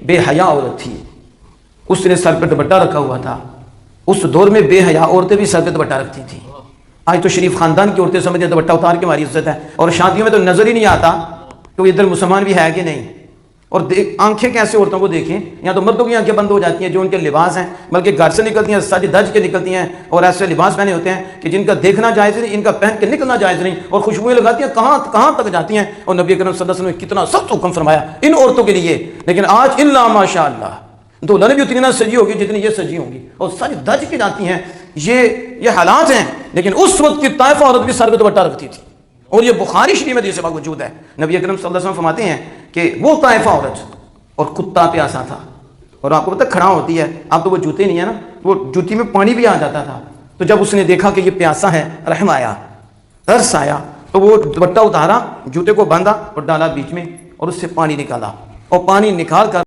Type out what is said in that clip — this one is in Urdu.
بے حیا عورت تھی، اس نے سر پہ دوپٹہ رکھا ہوا تھا۔ اس دور میں بے حیا عورتیں بھی سر پہ دوپٹہ رکھتی تھیں۔ آج تو شریف خاندان کی عورتیں سمجھتے ہیں دوپٹہ اتار کے ہماری عزت ہے، اور شادیوں میں تو نظر ہی نہیں آتا کہ وہ ادھر مسلمان بھی ہے کہ نہیں۔ اور آنکھیں کیسے عورتوں کو دیکھیں، یہاں تو مردوں کی آنکھیں بند ہو جاتی ہیں جو ان کے لباس ہیں، بلکہ گھر سے نکلتی ہیں سج دج کے نکلتی ہیں، اور ایسے لباس پہنے ہوتے ہیں کہ جن کا دیکھنا جائز نہیں، ان کا پہن کے نکلنا جائز نہیں، اور خوشبوئیں لگاتی ہیں کہاں تک جاتی ہیں۔ اور نبی کریم صلی اللہ علیہ وسلم نے کتنا سخت حکم فرمایا ان عورتوں کے لیے۔ لیکن آج الا ماشاء اللہ دلہن بھی اتنی نہ سجی ہوگی جتنی یہ سجی ہوں گی، اور سج دج کے جاتی ہیں۔ یہ حالات ہیں، لیکن اس وقت کی طائفہ عورت بھی سر پہ دوپٹہ رکھتی تھی، اور یہ بخاری شریف میں حدیث پاک موجود ہے۔ نبی اکرم صلی اللہ علیہ وسلم فرماتے ہیں کہ وہ طائفہ عورت اور کتا پیاسا تھا، اور آپ کو پتہ کھڑا ہوتی ہے، اب تو وہ جوتے نہیں ہے نا، وہ جوتی میں پانی بھی آ جاتا تھا، تو جب اس نے دیکھا کہ یہ پیاسا ہے، رحم آیا، ترس آیا، تو وہ دوپٹہ اتارا، جوتے کو باندھا اور ڈالا بیچ میں، اور اس سے پانی نکالا، اور پانی نکال کر